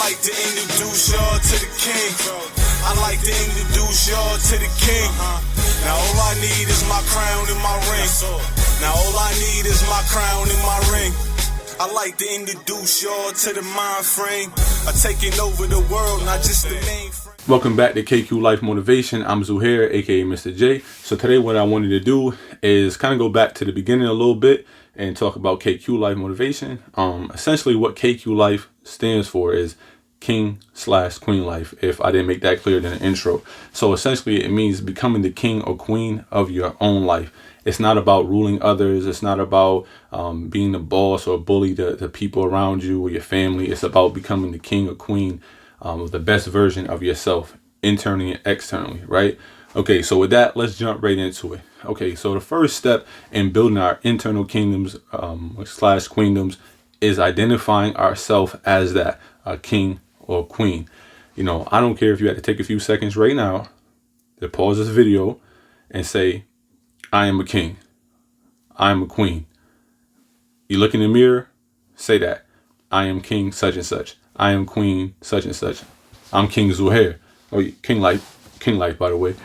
like to introduce y'all to the king. I like to introduce y'all to the king. Now all I need is my crown and my ring. Now all I need is my crown and my ring. I like to introduce y'all to the mind frame. I'm taking over the world, not just the mainframe. Welcome back to KQ Life Motivation. I'm Zuhair, aka Mr. J. So today what I wanted to do is kind of go back to the beginning a little bit and talk about KQ Life Motivation. Essentially what KQ Life stands for is King/Queen Life, if I didn't make that clear in the intro. So essentially it means becoming the king or queen of your own life. It's not about ruling others. It's not about being the boss or bully the people around you or your family. It's about becoming the king or queen of the best version of yourself, internally and externally, right? Okay, so with that, let's jump right into it. Okay, so the first step in building our internal kingdoms slash queendoms is identifying ourselves as that, a king or queen. You know, I don't care if you had to take a few seconds right now to pause this video and say, I am a king. I am a queen. You look in the mirror, say that. I am king such and such. I am queen such and such. I'm King Zuhair. Oh, King Life, by the way.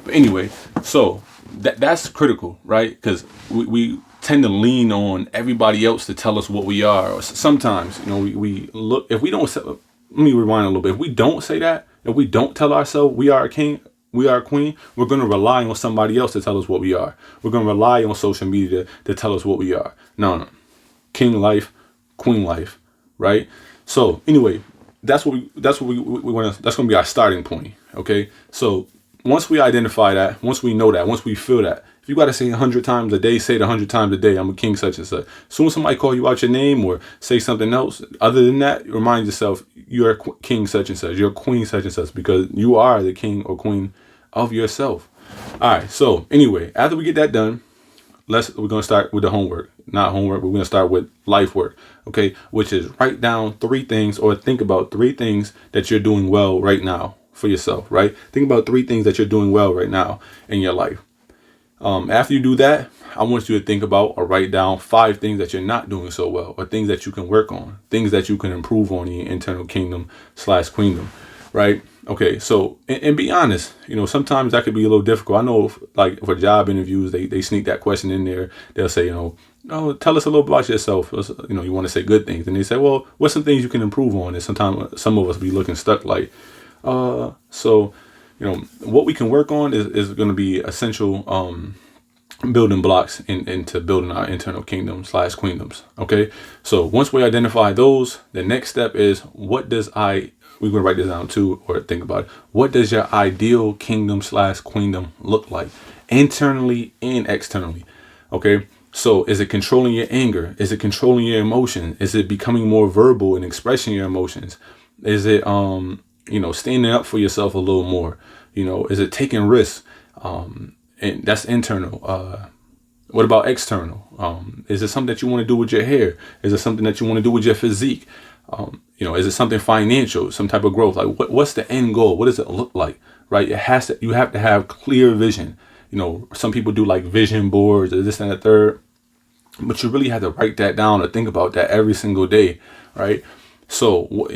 But anyway, so that's critical, right? Because we tend to lean on everybody else to tell us what we are. Or sometimes, you know, we look, if we don't, let me rewind a little bit. If we don't say that, if we don't tell ourselves we are a king, we are a queen, we're going to rely on somebody else to tell us what we are. We're going to rely on social media to tell us what we are. No. King life, queen life, right? So anyway, that's going to be our starting point. Okay. So once we identify that, once we know that, once we feel that, if you got to say 100 times a day, say it 100 times a day. I'm a king such and such. As soon as somebody call you out your name or say something else, other than that, remind yourself you're a king such and such. You're a queen such and such, because you are the king or queen of yourself. All right. So anyway, after we get that done, we're going to start with the homework. Not homework, but we're going to start with life work. Okay. Which is write down 3 things or think about 3 things that you're doing well right now for yourself, right? Think about 3 things that you're doing well right now in your life. After you do that, I want you to think about or write down 5 things that you're not doing so well, or things that you can work on, things that you can improve on in your internal kingdom/queendom, right? Okay, so and be honest, you know, sometimes that could be a little difficult. I know, like for job interviews, they sneak that question in there. They'll say, oh, tell us a little about yourself. You know, you want to say good things, and they say, well, what's some things you can improve on? And sometimes some of us be looking stuck like, so. You know, what we can work on is going to be essential building blocks into building our internal kingdom/queendoms. Okay, so once we identify those, the next step is we're going to write this down too, or think about it. What does your ideal kingdom/queendom look like internally and externally? Okay, so is it controlling your anger? Is it controlling your emotion? Is it becoming more verbal and expressing your emotions? Is it standing up for yourself a little more? Is it taking risks? And that's internal. What about external? Is it something that you want to do with your hair? Is it something that you want to do with your physique? Is it something financial, some type of growth? Like what's the end goal? What does it look like? Right? You have to have clear vision. Some people do like vision boards or this and that third, but you really have to write that down or think about that every single day. Right? So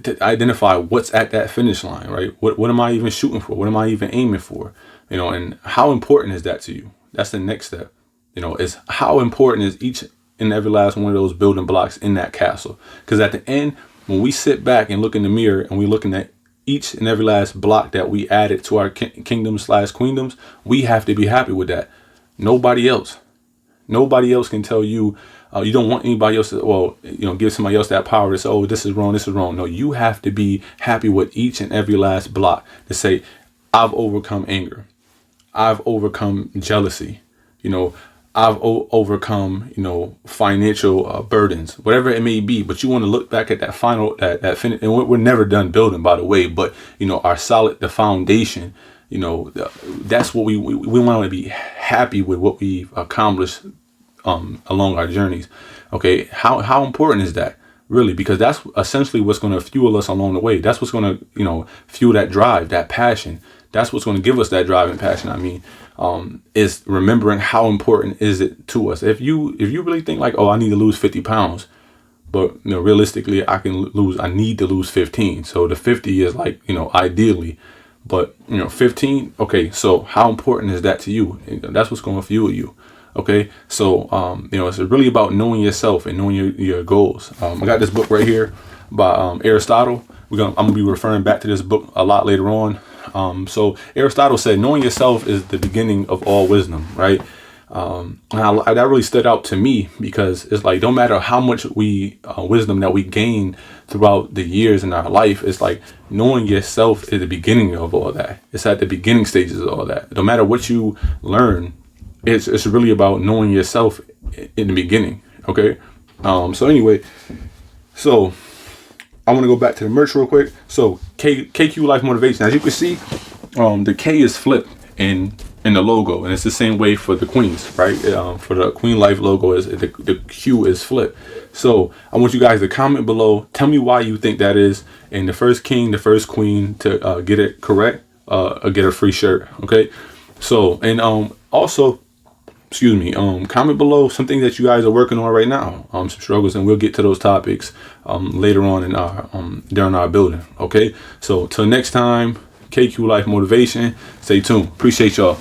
to identify what's at that finish line, right? What am I even shooting for? What am I even aiming for? And how important is that to you? That's the next step. Is how important is each and every last one of those building blocks in that castle? Because at the end, when we sit back and look in the mirror and we're looking at each and every last block that we added to our kingdoms/queendoms, we have to be happy with that. Nobody else can tell you. You don't want anybody else to, give somebody else that power to say, oh, this is wrong, this is wrong. No, you have to be happy with each and every last block to say, I've overcome anger. I've overcome jealousy. I've overcome, financial burdens, whatever it may be. But you want to look back at that final, that finish. And we're never done building, by the way. But, the foundation, that's what we want to be happy with what we've accomplished along our journeys. Okay, how important is that really? Because that's essentially what's going to fuel us along the way. That's what's going to fuel that drive, that passion. That's what's going to give us that drive and passion. Is remembering how important is it to us. If you really think like, oh, I need to lose 50 pounds, but realistically, I need to lose 15. So the 50 is like, ideally, but 15. Okay, so how important is that to you? That's what's going to fuel you. Okay, so it's really about knowing yourself and knowing your goals. I got this book right here by Aristotle. I'm gonna be referring back to this book a lot later on. So Aristotle said, knowing yourself is the beginning of all wisdom, right? That really stood out to me, because it's like, no matter how much wisdom that we gain throughout the years in our life, it's like knowing yourself is the beginning of all that. It's at the beginning stages of all that. No matter what you learn, it's really about knowing yourself in the beginning. Okay. So anyway, so I want to go back to the merch real quick. So KQ Life Motivation, as you can see, the K is flipped in the logo, and it's the same way for the Queens, right? For the Queen Life logo, is the Q is flipped. So I want you guys to comment below. Tell me why you think that is, and the first king, the first queen to get it correct, get a free shirt. Okay. So, and also, excuse me, comment below something that you guys are working on right now, some struggles, and we'll get to those topics later on in our during our building. Okay, so till next time, KQ Life Motivation, stay tuned. Appreciate y'all.